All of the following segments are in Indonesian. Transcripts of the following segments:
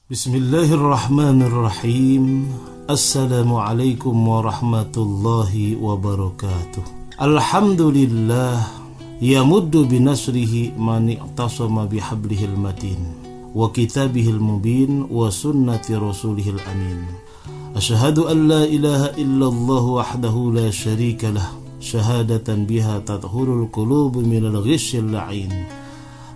Bismillahirrahmanirrahim. Assalamualaikum warahmatullahi wabarakatuh. Alhamdulillah yamuddu binasrihi man i'tasama bihablihil matin wa kitabihil mubin wa sunnati rasulihil amin. Asyhadu an la ilaha illallah wahdahu la syarika lah syahadatan biha tathurul qulub minal ghisyil la'in.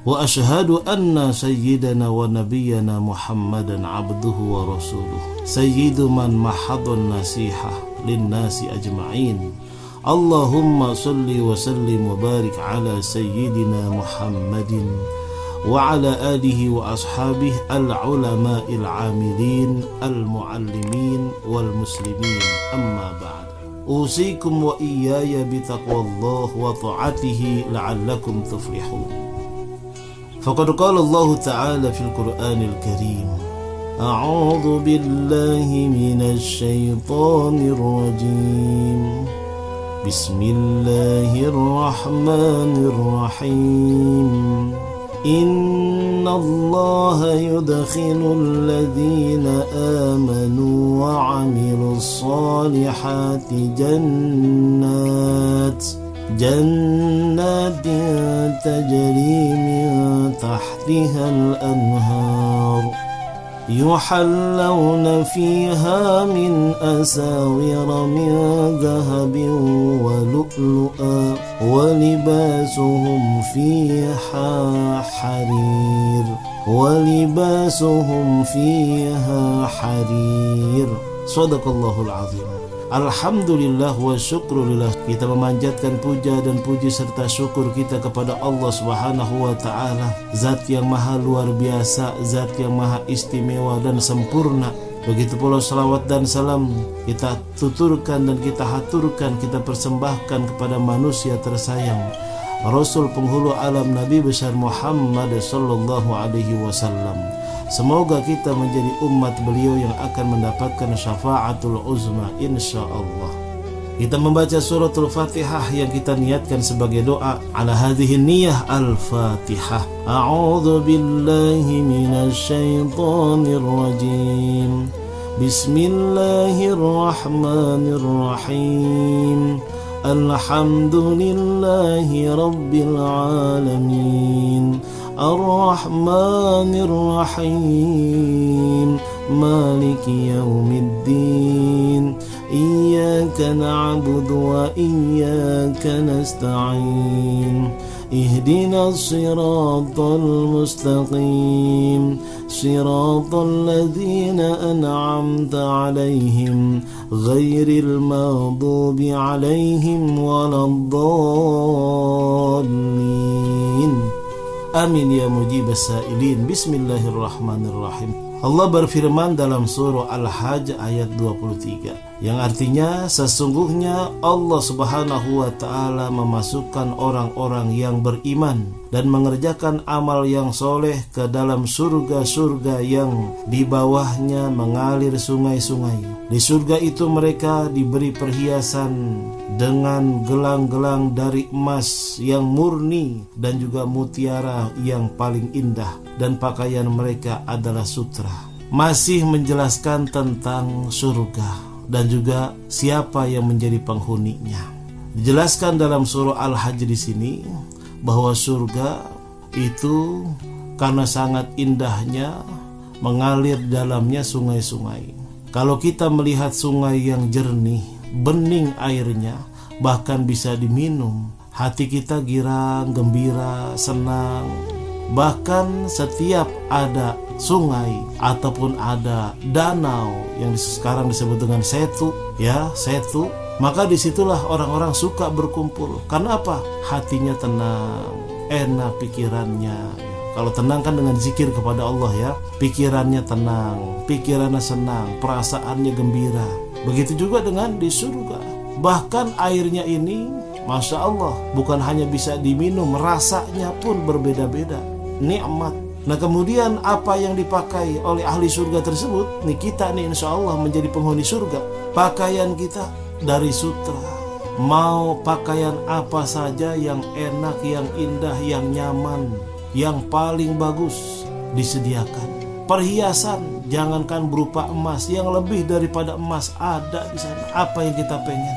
Wa ashhadu anna sayyidana wa nabiyyana Muhammadan abduhu wa rasuluh sayyidu man mahadun nasihah linnasi ajma'in. Allahumma salli wa sallim wa barik ala sayyidina Muhammadin wa ala alihi wa ashabihi al-ulama'il amilin al-muallimin wal muslimin, amma ba'd. Usikum wa iyaya bitaqwallah wa ta'atihi la'allakum tuflihun. Faqad qala Allah Ta'ala fil Qur'anil Karim, A'udzu billahi minasy syaithanir rajim. Bismillahirrahmanirrahim. Innallaha yudkhilul ladzina amanu wa 'amilus solihati جنات تجري من تحتها الأنهار يحلون فيها من أساور من ذهب ولؤلؤا ولباسهم فيها حرير Sadaqallahul azim. Alhamdulillah wa syukrulillah. Kita memanjatkan puja dan puji serta syukur kita kepada Allah Subhanahu wa ta'ala, Zat yang maha luar biasa, Zat yang maha istimewa dan sempurna. Begitu pula salawat dan salam kita tuturkan dan kita haturkan, kita persembahkan kepada manusia tersayang, Rasul penghulu alam, Nabi besar Muhammad sallallahu alaihi wasallam. Semoga kita menjadi umat beliau yang akan mendapatkan syafaatul uzma insyaallah. Kita membaca suratul Fatihah yang kita niatkan sebagai doa. Ala hadhihi niyah al-Fatihah. A'udzu billahi minasy syaithanir rajim. Bismillahirrahmanirrahim. Alhamdulillahi rabbil alamin. Ar-Rahmanir Rahim. Maliki yaumiddin. Iyyaka na'budu wa iyyaka nasta'in. Ihdinas siratal mustaqim. Siratal ladzina an'amta 'alaihim ghairil maghdubi 'alaihim waladdallin. Amin ya mujibas sa'ilin. Bismillahirrahmanirrahim. Allah berfirman dalam surah Al-Hajj ayat 23, yang artinya sesungguhnya Allah Subhanahu wa ta'ala memasukkan orang-orang yang beriman dan mengerjakan amal yang soleh ke dalam surga-surga yang di bawahnya mengalir sungai-sungai. Di surga itu mereka diberi perhiasan dengan gelang-gelang dari emas yang murni dan juga mutiara yang paling indah, dan pakaian mereka adalah sutra. Masih menjelaskan tentang surga dan juga siapa yang menjadi penghuninya. Dijelaskan dalam surah Al-Hajj di sini bahwa surga itu karena sangat indahnya mengalir dalamnya sungai-sungai. Kalau kita melihat sungai yang jernih, bening airnya, bahkan bisa diminum, hati kita girang, gembira, senang. Bahkan setiap ada sungai ataupun ada danau yang sekarang disebut dengan setu, maka disitulah orang-orang suka berkumpul. Karena apa? Hatinya tenang, enak pikirannya. Kalau tenang kan dengan zikir kepada Allah ya, pikirannya tenang, pikirannya senang, perasaannya gembira. Begitu juga dengan di surga. Bahkan airnya ini, Masya Allah, bukan hanya bisa diminum, rasanya pun berbeda-beda, nikmat. Nah kemudian apa yang dipakai oleh ahli surga tersebut, nih kita nih insya Allah menjadi penghuni surga. Pakaian kita dari sutra. Mau pakaian apa saja yang enak, yang indah, yang nyaman, yang paling bagus disediakan. perhiasan, jangankan berupa emas, yang lebih daripada emas ada di sana. Apa yang kita pengen?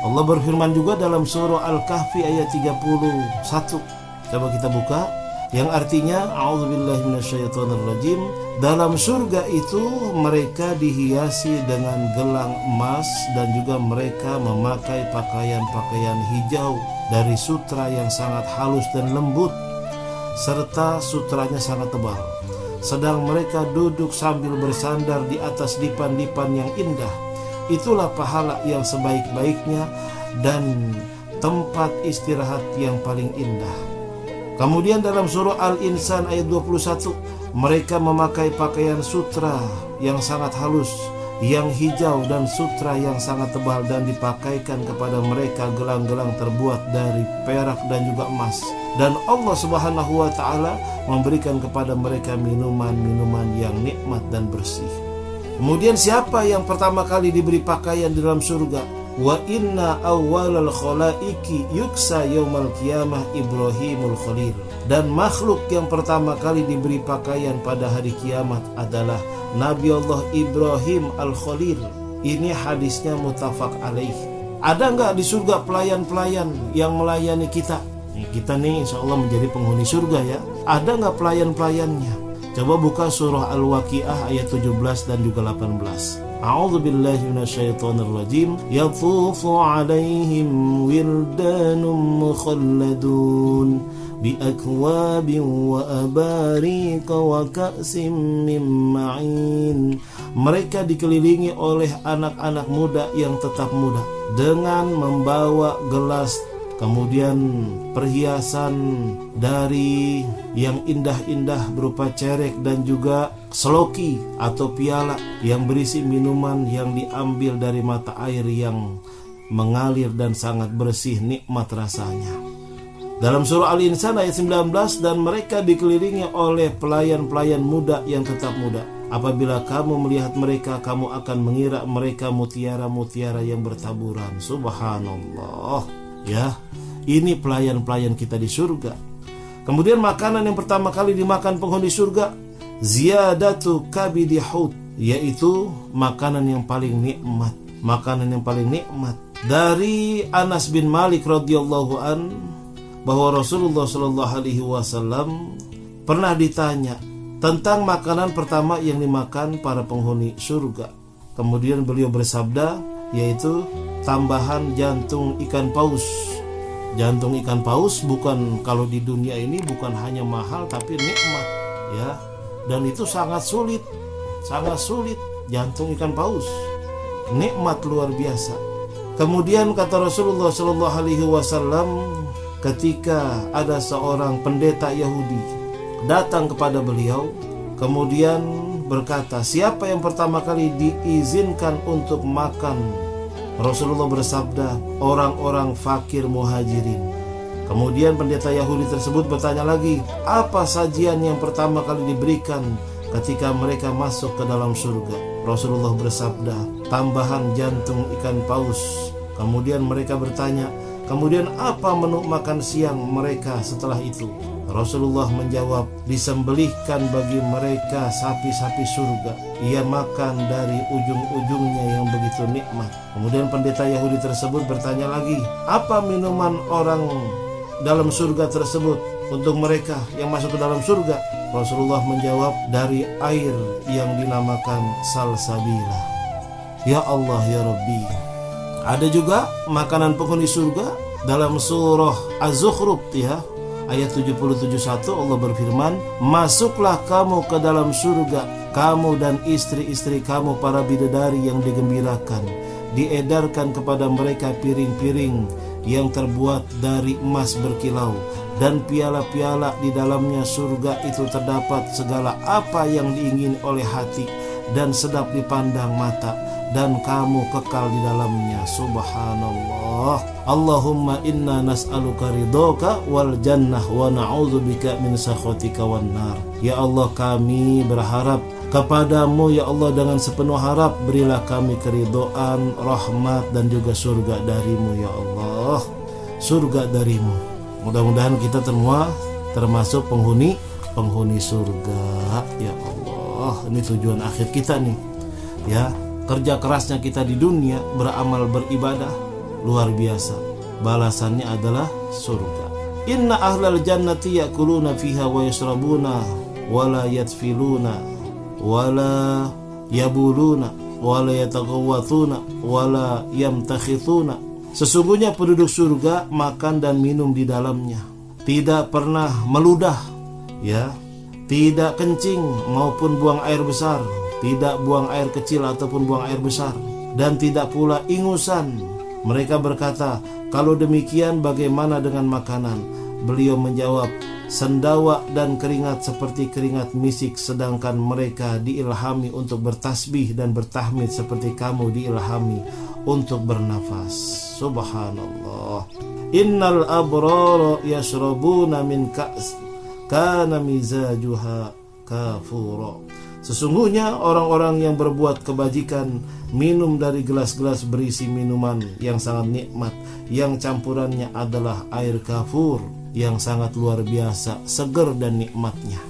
Allah berfirman juga dalam surah Al-Kahfi ayat 31. Coba kita buka, yang artinya a'udzubillahi minasyaitonirrajim. Dalam surga itu mereka dihiasi dengan gelang emas, dan juga mereka memakai pakaian-pakaian hijau dari sutra yang sangat halus dan lembut, serta sutranya sangat tebal. Sedang mereka duduk sambil bersandar di atas dipan-dipan yang indah. Itulah pahala yang sebaik-baiknya dan tempat istirahat yang paling indah. Kemudian dalam surah Al-Insan ayat 21, mereka memakai pakaian sutra yang sangat halus, yang hijau, dan sutra yang sangat tebal, dan dipakaikan kepada mereka gelang-gelang terbuat dari perak dan juga emas. Dan Allah Subhanahu wa ta'ala memberikan kepada mereka minuman-minuman yang nikmat dan bersih. Kemudian siapa yang pertama kali diberi pakaian di dalam surga? Wa inna awwalal khalaiki yuksa yaumal qiyamah Ibrahimul Khalil. Dan makhluk yang pertama kali diberi pakaian pada hari kiamat adalah Nabi Allah Ibrahim Al-Khalil. Ini hadisnya muttafaq alaih. Ada nggak di surga pelayan-pelayan yang melayani kita? Kita nih insya Allah menjadi penghuni surga ya. Ada nggak pelayan-pelayannya? Coba buka surah Al-Waqiah ayat 17 dan juga 18. A'udzubillahi minasyaitonirrajim. Yatufu 'alaihim wildanun mukhalladun biakwabin wa abarika wa ka'sim min ma'in. Mereka dikelilingi oleh anak-anak muda yang tetap muda dengan membawa gelas, kemudian perhiasan dari yang indah-indah berupa cerek, dan juga seloki atau piala yang berisi minuman yang diambil dari mata air yang mengalir dan sangat bersih, nikmat rasanya. Dalam surah Al-Insan ayat 19, dan mereka dikelilingi oleh pelayan-pelayan muda yang tetap muda. Apabila kamu melihat mereka, kamu akan mengira mereka mutiara-mutiara yang bertaburan. Subhanallah. Ya, ini pelayan-pelayan kita di surga. Kemudian makanan yang pertama kali dimakan penghuni surga, ziyadatu kabidi hut, yaitu makanan yang paling nikmat. Makanan yang paling nikmat. Dari Anas bin Malik radhiyallahu an, bahwa Rasulullah Shallallahu Alaihi Wasallam pernah ditanya tentang makanan pertama yang dimakan para penghuni surga. Kemudian beliau bersabda, yaitu tambahan jantung ikan paus. Jantung ikan paus bukan, kalau di dunia ini bukan hanya mahal tapi nikmat ya, dan itu sangat sulit jantung ikan paus, nikmat luar biasa. Kemudian kata Rasulullah Shallallahu Alaihi Wasallam, ketika ada seorang pendeta Yahudi datang kepada beliau, kemudian berkata, siapa yang pertama kali diizinkan untuk makan? Rasulullah bersabda, orang-orang fakir muhajirin. Kemudian pendeta Yahudi tersebut bertanya lagi, apa sajian yang pertama kali diberikan ketika mereka masuk ke dalam surga? Rasulullah bersabda, tambahan jantung ikan paus. Kemudian mereka bertanya, kemudian apa menu makan siang mereka setelah itu? Rasulullah menjawab, disembelihkan bagi mereka sapi-sapi surga. Ia makan dari ujung-ujungnya yang begitu nikmat. Kemudian pendeta Yahudi tersebut bertanya lagi, apa minuman orang dalam surga tersebut untuk mereka yang masuk ke dalam surga? Rasulullah menjawab, dari air yang dinamakan salsabila. Ya Allah ya Rabbi. Ada juga makanan penghuni surga dalam surah Az-Zukhruf ya, ayat 77:1 Allah berfirman, masuklah kamu ke dalam surga, kamu dan istri-istri kamu para bidadari yang digembirakan. Diedarkan kepada mereka piring-piring yang terbuat dari emas berkilau, dan piala-piala di dalamnya surga itu terdapat segala apa yang diingini oleh hati dan sedap dipandang mata, dan kamu kekal di dalamnya. Subhanallah. Allahumma inna nas'aluka ridhoka wal jannah wa na'udzubika min sakhatika wan nar. Ya Allah, kami berharap kepadamu ya Allah dengan sepenuh harap, berilah kami keridhaan, rahmat, dan juga surga darimu ya Allah. Surga darimu. Mudah-mudahan kita semua termasuk penghuni surga ya Allah. Allah, ini tujuan akhir kita nih. Ya, kerja kerasnya kita di dunia, beramal, beribadah, luar biasa. Balasannya adalah surga. Inna ahlal jannati yakuluna fiha wa yashrabuna wala yatfiluna wala yabuluna wala yataghawwathuna wala yamtakhithuna. Sesungguhnya penduduk surga makan dan minum di dalamnya, tidak pernah meludah, ya, tidak kencing maupun buang air besar, tidak buang air kecil ataupun buang air besar, dan tidak pula ingusan. Mereka berkata, kalau demikian bagaimana dengan makanan? Beliau menjawab, sendawa dan keringat seperti keringat misik, sedangkan mereka diilhami untuk bertasbih dan bertahmid seperti kamu diilhami untuk bernafas. Subhanallah. Innal abrara yashrabuna min ka's kana mizajuha kafura. Sesungguhnya orang-orang yang berbuat kebajikan minum dari gelas-gelas berisi minuman yang sangat nikmat, yang campurannya adalah air kafur, yang sangat luar biasa seger dan nikmatnya.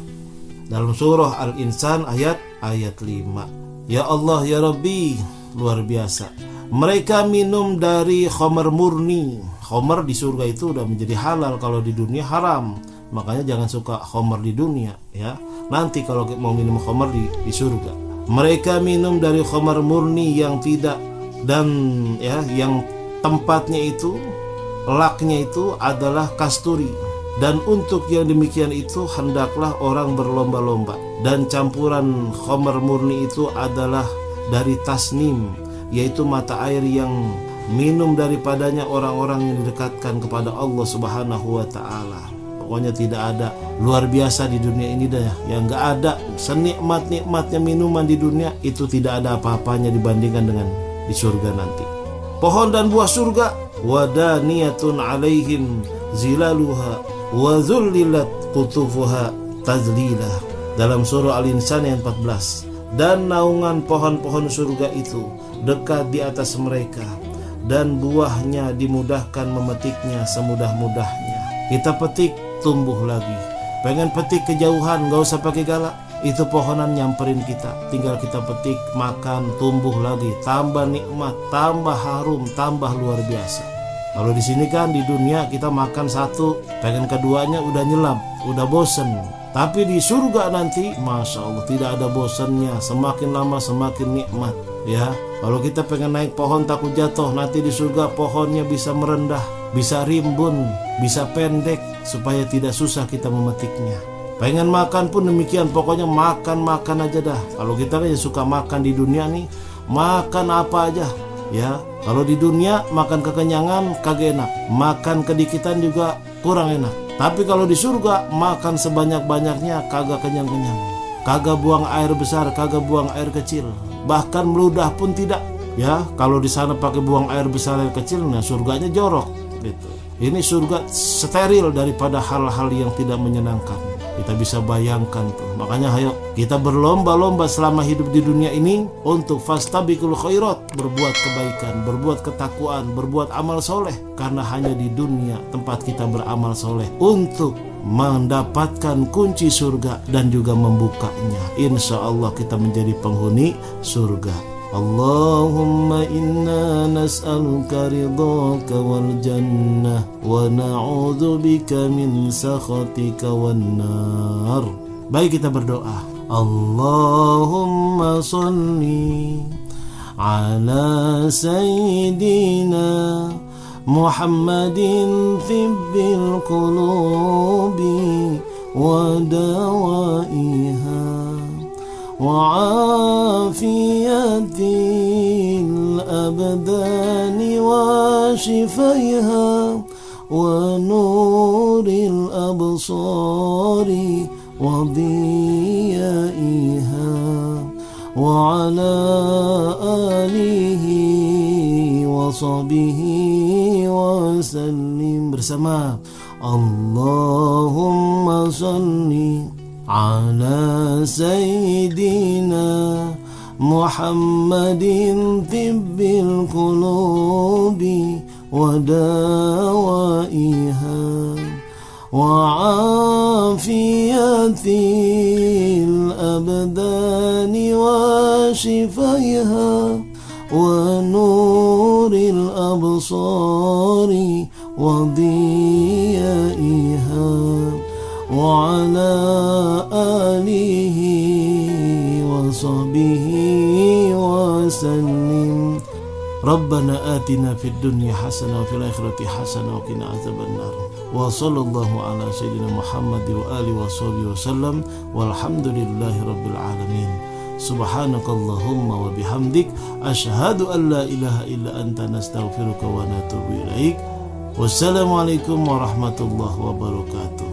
Dalam surah Al-Insan ayat 5. Ya Allah ya Rabbi, luar biasa. Mereka minum dari khamar murni. Khamar di surga itu udah menjadi halal, kalau di dunia haram. Makanya jangan suka khamar di dunia, ya. Nanti kalau mau minum khamar di surga. Mereka minum dari khamar murni yang tidak, dan ya, yang tempatnya itu, laknya itu adalah kasturi. Dan untuk yang demikian itu hendaklah orang berlomba-lomba. Dan campuran khamar murni itu adalah dari tasnim, yaitu mata air yang minum daripadanya orang-orang yang didekatkan kepada Allah Subhanahu wa ta'ala. Pokoknya tidak ada luar biasa di dunia ini dah, yang nggak ada senikmat-nikmatnya minuman di dunia itu, tidak ada apa-apanya dibandingkan dengan di surga nanti. Pohon dan buah surga, wadaniyatun alaihim zilaluha wa zullilat qutufuha tazlila. Dalam surah Al-Insan ayat 14. Dan naungan pohon-pohon surga itu dekat di atas mereka, dan buahnya dimudahkan memetiknya semudah-mudahnya. Kita petik, tumbuh lagi. Pengen petik kejauhan, gak usah pakai galak, itu pohonan nyamperin kita, tinggal kita petik, makan, tumbuh lagi, tambah nikmat, tambah harum, tambah luar biasa. Kalau di sini kan di dunia kita makan satu, pengen keduanya udah nyelap, udah bosen. Tapi di surga nanti, masya Allah, tidak ada bosannya, semakin lama semakin nikmat. Ya, kalau kita pengen naik pohon takut jatuh, nanti di surga pohonnya bisa merendah, bisa rimbun, bisa pendek, supaya tidak susah kita memetiknya. Pengen makan pun demikian, pokoknya makan aja dah. Kalau kita kan suka makan di dunia nih, makan apa aja. Ya, kalau di dunia makan kekenyangan kagak enak, makan kedikitan juga kurang enak. Tapi kalau di surga makan sebanyak-banyaknya kagak kenyang-kenyang, kagak buang air besar, kagak buang air kecil, bahkan meludah pun tidak. Ya, kalau di sana pakai buang air besar air kecil, nah surganya jorok gitu. Ini surga steril daripada hal-hal yang tidak menyenangkan. Kita bisa bayangkan tuh. Makanya ayo kita berlomba-lomba selama hidup di dunia ini untuk fastabiqul khairat, berbuat kebaikan, berbuat ketakwaan, berbuat amal soleh. Karena hanya di dunia tempat kita beramal soleh untuk mendapatkan kunci surga dan juga membukanya. Insya Allah kita menjadi penghuni surga. Allahumma inna nas'aluka ridhaka wal jannah wa na'udzu bika min sakhatika wan nar. Baik, kita berdoa. Allahumma shalli ala sayyidina Muhammadin tibbil qulubi wa dawaiha وعافية الأبدان وشفيها ونور الأبصار وضيائها وعلى آله وصحبه وسلم bersama Allahumma salli ala sayyidina Muhammadin tibbil qulubi wa dawaiha وعافية الأبدان وشفائها ونور الأبصار وضيائها وعلى آله وصحبه وسلم. ربنا آتنا في الدنيا حسنة وفي الآخرة حسنة وقنا عذاب النار. وصلى الله على سيدنا محمد وآله وصحبه وسلم والحمد لله رب العالمين. سبحانك اللهم وبحمدك أشهد أن لا إله إلا أنت نستغفرك ونتوب إليك. Wassalamualaikum warahmatullahi wabarakatuh.